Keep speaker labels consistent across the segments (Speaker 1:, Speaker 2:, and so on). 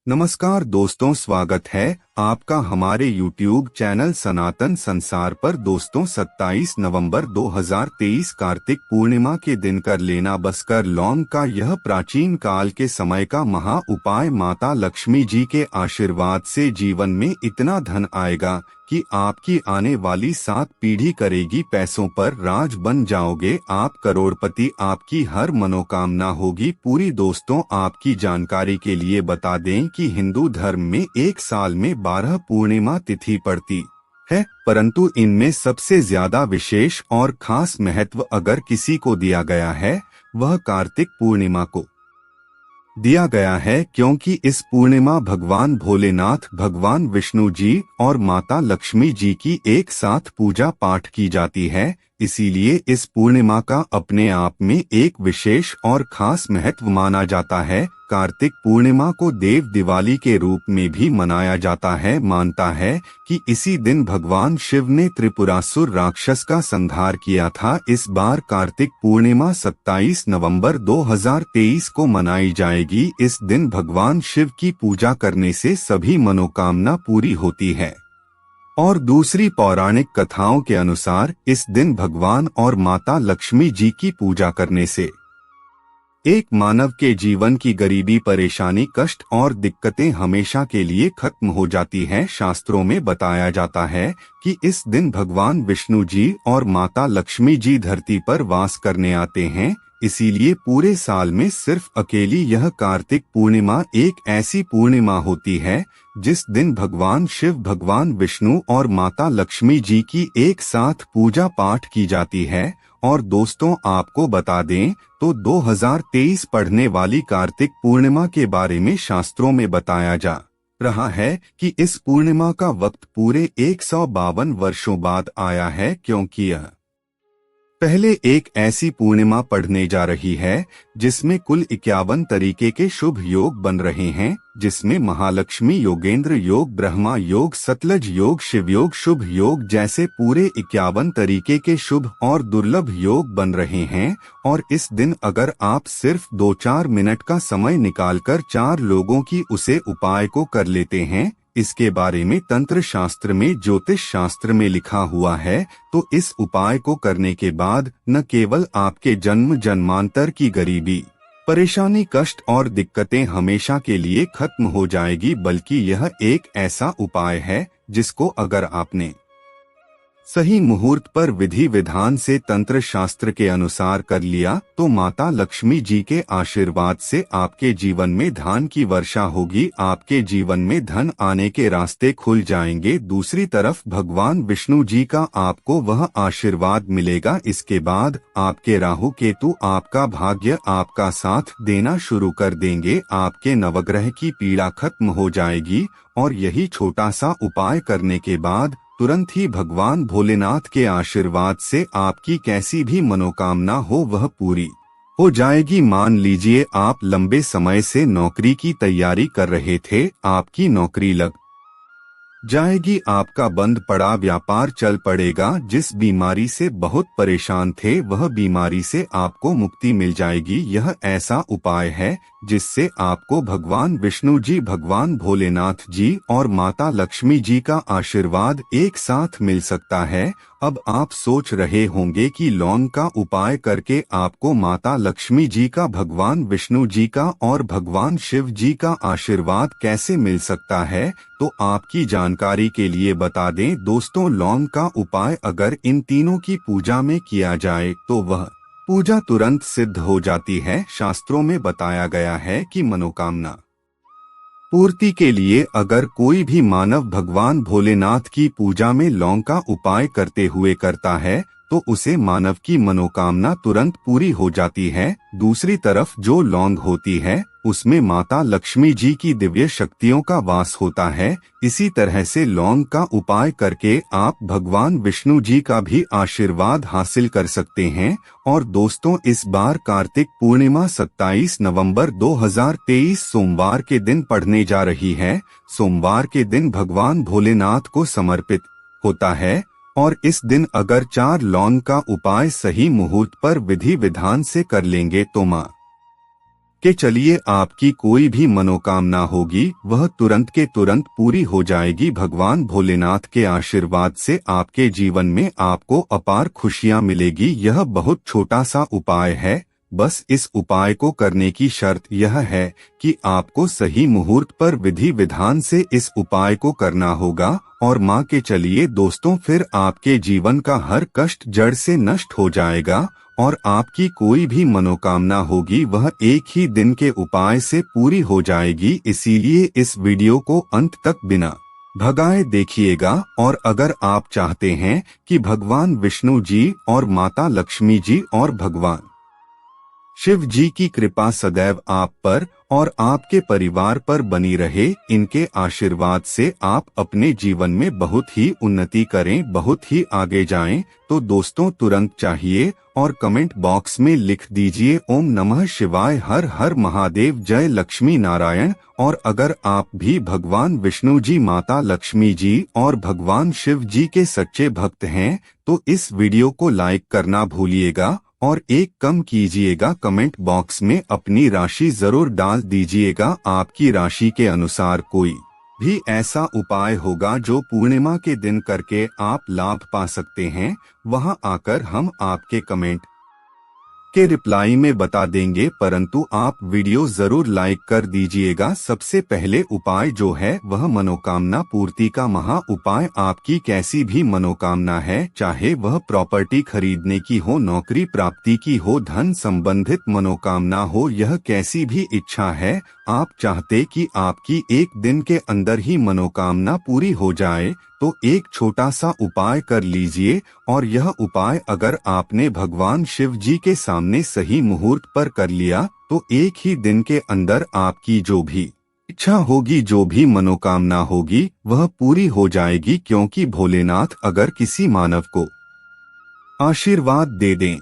Speaker 1: नमस्कार दोस्तों, स्वागत है आपका हमारे YouTube चैनल सनातन संसार पर। दोस्तों 27 नवंबर 2023 कार्तिक पूर्णिमा के दिन कर लेना बसकर लौंग का यह प्राचीन काल के समय का महा उपाय माता लक्ष्मी जी के आशीर्वाद से जीवन में इतना धन आएगा कि आपकी आने वाली 7 पीढ़ी करेगी पैसों पर राज, बन जाओगे आप करोड़पति, आपकी हर मनोकामना होगी पूरी। दोस्तों आपकी जानकारी के लिए बता दें कि हिंदू धर्म में एक साल में 12 पूर्णिमा तिथि पड़ती है, परंतु इनमें सबसे ज्यादा विशेष और खास महत्व अगर किसी को दिया गया है वह कार्तिक पूर्णिमा को दिया गया है, क्योंकि इस पूर्णिमा भगवान भोलेनाथ, भगवान विष्णु जी और माता लक्ष्मी जी की एक साथ पूजा पाठ की जाती है। इसीलिए इस पूर्णिमा का अपने आप में एक विशेष और खास महत्व माना जाता है। कार्तिक पूर्णिमा को देव दिवाली के रूप में भी मनाया जाता है। मानता है कि इसी दिन भगवान शिव ने त्रिपुरासुर राक्षस का संहार किया था। इस बार कार्तिक पूर्णिमा 27 नवंबर 2023 को मनाई जाएगी। इस दिन भगवान शिव की पूजा करने से सभी मनोकामना पूरी होती है और दूसरी पौराणिक कथाओं के अनुसार इस दिन भगवान और माता लक्ष्मी जी की पूजा करने से एक मानव के जीवन की गरीबी, परेशानी, कष्ट और दिक्कतें हमेशा के लिए खत्म हो जाती हैं। शास्त्रों में बताया जाता है कि इस दिन भगवान विष्णु जी और माता लक्ष्मी जी धरती पर वास करने आते हैं। इसीलिए पूरे साल में सिर्फ अकेली यह कार्तिक पूर्णिमा एक ऐसी पूर्णिमा होती है जिस दिन भगवान शिव, भगवान विष्णु और माता लक्ष्मी जी की एक साथ पूजा पाठ की जाती है। और दोस्तों आपको बता दें तो 2023 पढ़ने वाली कार्तिक पूर्णिमा के बारे में शास्त्रों में बताया जा रहा है कि इस पूर्णिमा का वक्त पूरे 152 वर्षों बाद आया है, क्योंकि यह पहले एक ऐसी पूर्णिमा पढ़ने जा रही है जिसमें कुल 51 तरीके के शुभ योग बन रहे हैं, जिसमें महालक्ष्मी योगेंद्र योग, ब्रह्मा योग, सतलज योग, शिव योग, शुभ योग जैसे पूरे 51 तरीके के शुभ और दुर्लभ योग बन रहे हैं। और इस दिन अगर आप सिर्फ 2-4 मिनट का समय निकालकर 4 लोगों की उसे उपाय को कर लेते हैं, इसके बारे में तंत्र शास्त्र में, ज्योतिष शास्त्र में लिखा हुआ है, तो इस उपाय को करने के बाद न केवल आपके जन्म जन्मांतर की गरीबी, परेशानी, कष्ट और दिक्कतें हमेशा के लिए खत्म हो जाएगी, बल्कि यह एक ऐसा उपाय है जिसको अगर आपने सही मुहूर्त पर विधि विधान से तंत्र शास्त्र के अनुसार कर लिया तो माता लक्ष्मी जी के आशीर्वाद से आपके जीवन में धन की वर्षा होगी, आपके जीवन में धन आने के रास्ते खुल जाएंगे। दूसरी तरफ भगवान विष्णु जी का आपको वह आशीर्वाद मिलेगा। इसके बाद आपके राहु केतु आपका भाग्य, आपका साथ देना शुरू कर देंगे, आपके नवग्रह की पीड़ा खत्म हो जाएगी और यही छोटा सा उपाय करने के बाद तुरंत ही भगवान भोलेनाथ के आशीर्वाद से आपकी कैसी भी मनोकामना हो वह पूरी हो जाएगी। मान लीजिए आप लंबे समय से नौकरी की तैयारी कर रहे थे, आपकी नौकरी लग जाएगी, आपका बंद पड़ा व्यापार चल पड़ेगा, जिस बीमारी से बहुत परेशान थे वह बीमारी से आपको मुक्ति मिल जाएगी। यह ऐसा उपाय है जिससे आपको भगवान विष्णु जी, भगवान भोलेनाथ जी और माता लक्ष्मी जी का आशीर्वाद एक साथ मिल सकता है। अब आप सोच रहे होंगे कि लौंग का उपाय करके आपको माता लक्ष्मी जी का, भगवान विष्णु जी का और भगवान शिव जी का आशीर्वाद कैसे मिल सकता है, तो आपकी जानकारी के लिए बता दें दोस्तों, लौंग का उपाय अगर इन तीनों की पूजा में किया जाए तो वह पूजा तुरंत सिद्ध हो जाती है। शास्त्रों में बताया गया है कि मनोकामना पूर्ति के लिए अगर कोई भी मानव भगवान भोलेनाथ की पूजा में लौंग का उपाय करते हुए करता है तो उसे मानव की मनोकामना तुरंत पूरी हो जाती है। दूसरी तरफ जो लौंग होती है उसमें माता लक्ष्मी जी की दिव्य शक्तियों का वास होता है। इसी तरह से लौंग का उपाय करके आप भगवान विष्णु जी का भी आशीर्वाद हासिल कर सकते हैं। और दोस्तों इस बार कार्तिक पूर्णिमा 27 नवंबर 2023 सोमवार के दिन पड़ने जा रही है। सोमवार के दिन भगवान भोलेनाथ को समर्पित होता है और इस दिन अगर 4 लौंग का उपाय सही मुहूर्त पर विधि विधान से कर लेंगे तो मां कि चलिए आपकी कोई भी मनोकामना होगी वह तुरंत के तुरंत पूरी हो जाएगी। भगवान भोलेनाथ के आशीर्वाद से आपके जीवन में आपको अपार खुशियां मिलेगी। यह बहुत छोटा सा उपाय है, बस इस उपाय को करने की शर्त यह है कि आपको सही मुहूर्त पर विधि विधान से इस उपाय को करना होगा। और माँ के चलिए दोस्तों, फिर आपके जीवन का हर कष्ट जड़ से नष्ट हो जाएगा और आपकी कोई भी मनोकामना होगी वह एक ही दिन के उपाय से पूरी हो जाएगी। इसीलिए इस वीडियो को अंत तक बिना भगाए देखिएगा। और अगर आप चाहते हैं कि भगवान विष्णु जी और माता लक्ष्मी जी और भगवान शिव जी की कृपा सदैव आप पर और आपके परिवार पर बनी रहे, इनके आशीर्वाद से आप अपने जीवन में बहुत ही उन्नति करें, बहुत ही आगे जाएं, तो दोस्तों तुरंत चाहिए और कमेंट बॉक्स में लिख दीजिए ओम नमः शिवाय, हर हर महादेव, जय लक्ष्मी नारायण। और अगर आप भी भगवान विष्णु जी, माता लक्ष्मी जी और भगवान शिव जी के सच्चे भक्त हैं तो इस वीडियो को लाइक करना भूलिएगा और एक कम कीजिएगा, कमेंट बॉक्स में अपनी राशि जरूर डाल दीजिएगा। आपकी राशि के अनुसार कोई भी ऐसा उपाय होगा जो पूर्णिमा के दिन करके आप लाभ पा सकते हैं, वहां आकर हम आपके कमेंट के रिप्लाई में बता देंगे, परंतु आप वीडियो जरूर लाइक कर दीजिएगा। सबसे पहले उपाय जो है वह मनोकामना पूर्ति का महा उपाय। आपकी कैसी भी मनोकामना है, चाहे वह प्रॉपर्टी खरीदने की हो, नौकरी प्राप्ति की हो, धन संबंधित मनोकामना हो, यह कैसी भी इच्छा है, आप चाहते कि आपकी एक दिन के अंदर ही मनोकामना पूरी हो जाए तो एक छोटा सा उपाय कर लीजिए। और यह उपाय अगर आपने भगवान शिव जी के सामने सही मुहूर्त पर कर लिया तो एक ही दिन के अंदर आपकी जो भी इच्छा होगी, जो भी मनोकामना होगी वह पूरी हो जाएगी। क्योंकि भोलेनाथ अगर किसी मानव को आशीर्वाद दे दें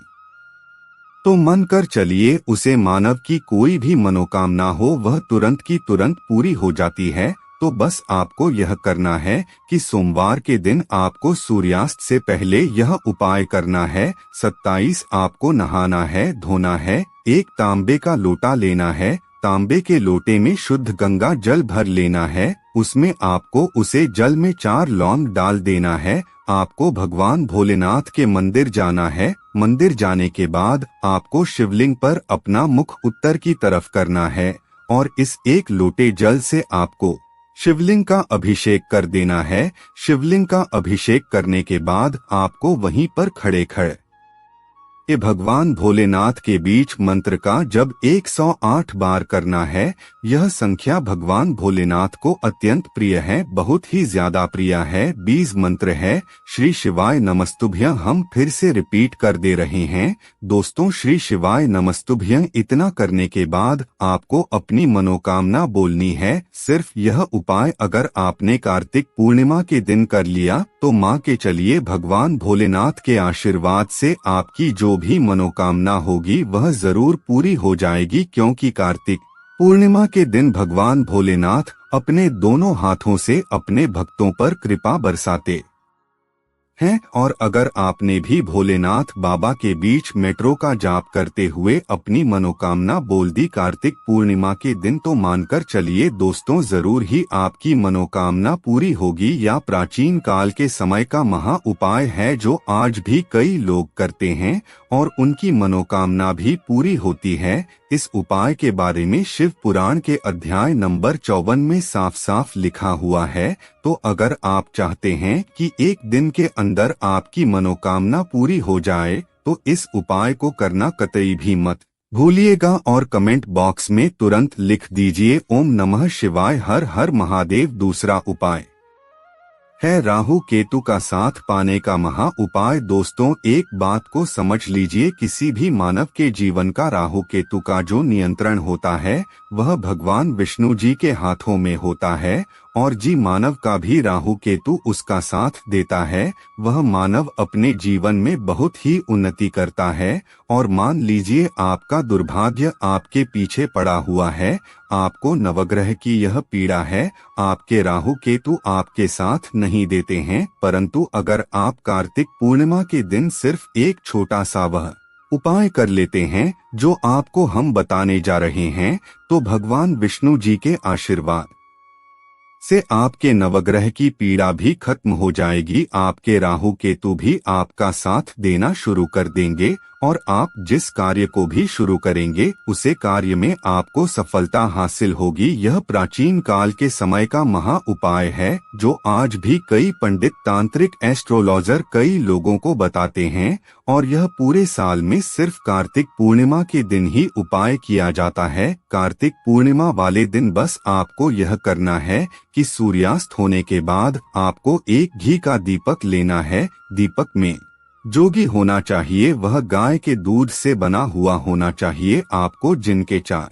Speaker 1: तो मन कर चलिए उसे मानव की कोई भी मनोकामना हो वह तुरंत की तुरंत पूरी हो जाती है। तो बस आपको यह करना है कि सोमवार के दिन आपको सूर्यास्त से पहले यह उपाय करना है। 27 आपको नहाना है, धोना है, एक तांबे का लोटा लेना है, तांबे के लोटे में शुद्ध गंगा जल भर लेना है, उसमें आपको उसे जल में 4 लौंग डाल देना है। आपको भगवान भोलेनाथ के मंदिर जाना है। मंदिर जाने के बाद आपको शिवलिंग पर अपना मुख उत्तर की तरफ करना है और इस एक लोटे जल से आपको शिवलिंग का अभिषेक कर देना है। शिवलिंग का अभिषेक करने के बाद आपको वहीं पर खड़े खड़े भगवान भोलेनाथ के बीच मंत्र का जब 108 बार करना है। यह संख्या भगवान भोलेनाथ को अत्यंत प्रिय है, बहुत ही ज्यादा प्रिय है। 20 मंत्र है। श्री शिवाय नमस्तुभ्यं हम फिर से रिपीट कर दे रहे हैं दोस्तों, श्री शिवाय नमस्तुभ्यं। इतना करने के बाद आपको अपनी मनोकामना बोलनी है। सिर्फ यह उपाय अगर आपने कार्तिक पूर्णिमा के दिन कर लिया तो माँ के चलिए भगवान भोलेनाथ के आशीर्वाद से आपकी जो भी मनोकामना होगी वह जरूर पूरी हो जाएगी। क्योंकि कार्तिक पूर्णिमा के दिन भगवान भोलेनाथ अपने दोनों हाथों से अपने भक्तों पर कृपा बरसाते हैं। और अगर आपने भी भोलेनाथ बाबा के बीच मेट्रो का जाप करते हुए अपनी मनोकामना बोल दी कार्तिक पूर्णिमा के दिन, तो मानकर चलिए दोस्तों जरूर ही आपकी मनोकामना पूरी होगी। या प्राचीन काल के समय का महा उपाय है जो आज भी कई लोग करते हैं और उनकी मनोकामना भी पूरी होती है। इस उपाय के बारे में शिव पुराण के अध्याय नंबर 54 में साफ साफ लिखा हुआ है। तो अगर आप चाहते हैं कि एक दिन के अंदर आपकी मनोकामना पूरी हो जाए तो इस उपाय को करना कतई भी मत भूलिएगा और कमेंट बॉक्स में तुरंत लिख दीजिए ओम नमः शिवाय, हर हर महादेव। दूसरा उपाय है राहु केतु का साथ पाने का महा उपाय। दोस्तों एक बात को समझ लीजिए, किसी भी मानव के जीवन का राहु केतु का जो नियंत्रण होता है वह भगवान विष्णु जी के हाथों में होता है और जी मानव का भी राहु केतु उसका साथ देता है वह मानव अपने जीवन में बहुत ही उन्नति करता है। और मान लीजिए आपका दुर्भाग्य आपके पीछे पड़ा हुआ है, आपको नवग्रह की यह पीड़ा है, आपके राहु केतु आपके साथ नहीं देते हैं, परंतु अगर आप कार्तिक पूर्णिमा के दिन सिर्फ एक छोटा सा वह उपाय कर लेते हैं जो आपको हम बताने जा रहे हैं, तो भगवान विष्णु जी के आशीर्वाद से आपके नवग्रह की पीड़ा भी खत्म हो जाएगी। आपके राहु केतु भी आपका साथ देना शुरू कर देंगे और आप जिस कार्य को भी शुरू करेंगे उसे कार्य में आपको सफलता हासिल होगी। यह प्राचीन काल के समय का महा उपाय है जो आज भी कई पंडित तांत्रिक एस्ट्रोलॉजर कई लोगों को बताते हैं, और यह पूरे साल में सिर्फ कार्तिक पूर्णिमा के दिन ही उपाय किया जाता है। कार्तिक पूर्णिमा वाले दिन बस आपको यह करना है कि सूर्यास्त होने के बाद आपको एक घी का दीपक लेना है। दीपक में जो घी होना चाहिए वह गाय के दूध से बना हुआ होना चाहिए। आपको जिनके 4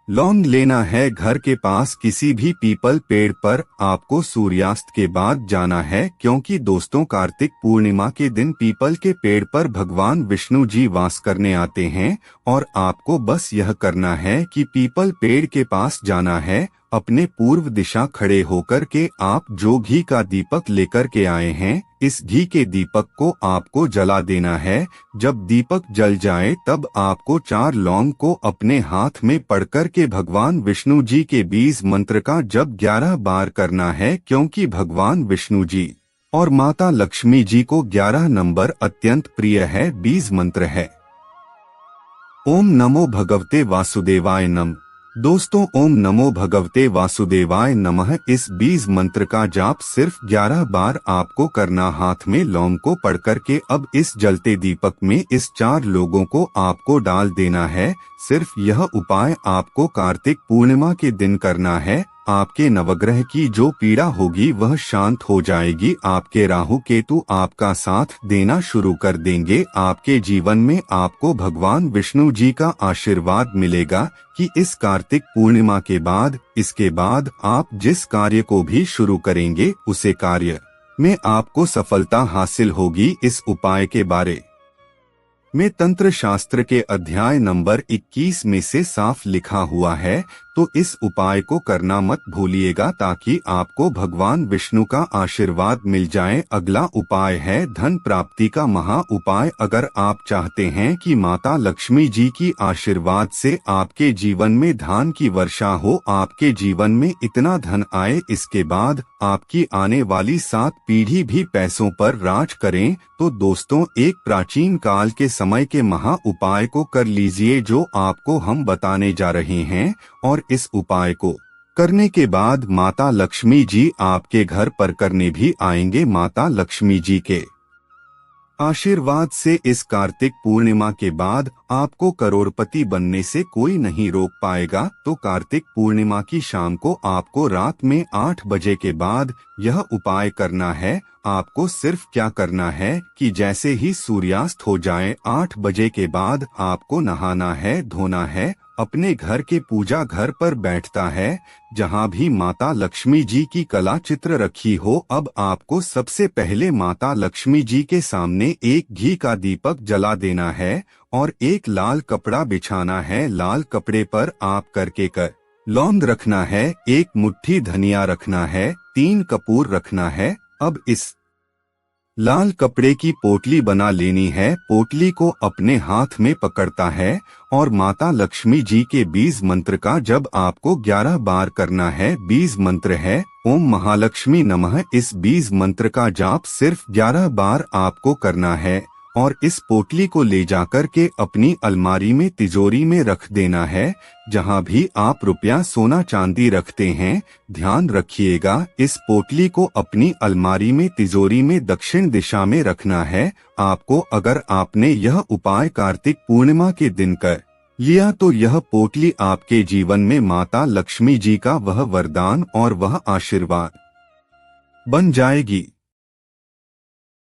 Speaker 1: लौंग लेना है। घर के पास किसी भी पीपल पेड़ पर आपको सूर्यास्त के बाद जाना है, क्योंकि दोस्तों कार्तिक पूर्णिमा के दिन पीपल के पेड़ पर भगवान विष्णु जी वास करने आते हैं। और आपको बस यह करना है कि पीपल पेड़ के पास जाना है। अपने पूर्व दिशा खड़े होकर के आप जो घी का दीपक लेकर के आए हैं, इस घी के दीपक को आपको जला देना है। जब दीपक जल जाए तब आपको 4 लौंग को अपने हाथ में पकड़ के भगवान विष्णु जी के बीज मंत्र का जप 11 बार करना है, क्योंकि भगवान विष्णु जी और माता लक्ष्मी जी को 11 नंबर अत्यंत प्रिय है। बीज मंत्र है ओम नमो भगवते वासुदेवाय नमः। दोस्तों ओम नमो भगवते वासुदेवाय नमः इस बीज मंत्र का जाप सिर्फ 11 बार आपको करना। हाथ में लौंग को पकड़ के अब इस जलते दीपक में इस 4 लोगों को आपको डाल देना है। सिर्फ यह उपाय आपको कार्तिक पूर्णिमा के दिन करना है। आपके नवग्रह की जो पीड़ा होगी वह शांत हो जाएगी। आपके राहु केतु आपका साथ देना शुरू कर देंगे। आपके जीवन में आपको भगवान विष्णु जी का आशीर्वाद मिलेगा कि इस कार्तिक पूर्णिमा के बाद, इसके बाद आप जिस कार्य को भी शुरू करेंगे उसे कार्य में आपको सफलता हासिल होगी। इस उपाय के बारे में तंत्र शास्त्र के अध्याय नंबर 21 में से साफ लिखा हुआ है, तो इस उपाय को करना मत भूलिएगा ताकि आपको भगवान विष्णु का आशीर्वाद मिल जाए। अगला उपाय है धन प्राप्ति का महा उपाय। अगर आप चाहते हैं कि माता लक्ष्मी जी की आशीर्वाद से आपके जीवन में धन की वर्षा हो, आपके जीवन में इतना धन आए, इसके बाद आपकी आने वाली 7 पीढ़ी भी पैसों पर राज करें, तो दोस्तों एक प्राचीन काल के समय के महा उपाय को कर लीजिए जो आपको हम बताने जा रहे हैं। और इस उपाय को करने के बाद माता लक्ष्मी जी आपके घर पर करने भी आएंगे। माता लक्ष्मी जी के आशीर्वाद से इस कार्तिक पूर्णिमा के बाद आपको करोड़पति बनने से कोई नहीं रोक पाएगा। तो कार्तिक पूर्णिमा की शाम को आपको रात में 8 बजे के बाद यह उपाय करना है। आपको सिर्फ क्या करना है कि जैसे ही सूर्यास्त हो जाए 8 बजे के बाद आपको नहाना है, धोना है। अपने घर के पूजा घर पर बैठता है जहाँ भी माता लक्ष्मी जी की कला चित्र रखी हो। अब आपको सबसे पहले माता लक्ष्मी जी के सामने एक घी का दीपक जला देना है और एक लाल कपड़ा बिछाना है। लाल कपड़े पर आप करके लौंग रखना है, 1 मुट्ठी धनिया रखना है, 3 कपूर रखना है। अब इस लाल कपड़े की पोटली बना लेनी है। पोटली को अपने हाथ में पकड़ता है और माता लक्ष्मी जी के बीज मंत्र का जब आपको 11 बार करना है। बीज मंत्र है ओम महालक्ष्मी नमः। इस बीज मंत्र का जाप सिर्फ 11 बार आपको करना है और इस पोटली को ले जाकर के अपनी अलमारी में, तिजोरी में रख देना है। जहां भी आप रुपया, सोना, चांदी रखते हैं, ध्यान रखिएगा इस पोटली को अपनी अलमारी में, तिजोरी में दक्षिण दिशा में रखना है। आपको अगर आपने यह उपाय कार्तिक पूर्णिमा के दिन कर लिया तो यह पोटली आपके जीवन में माता लक्ष्मी जी का वह वरदान और वह आशीर्वाद बन जाएगी।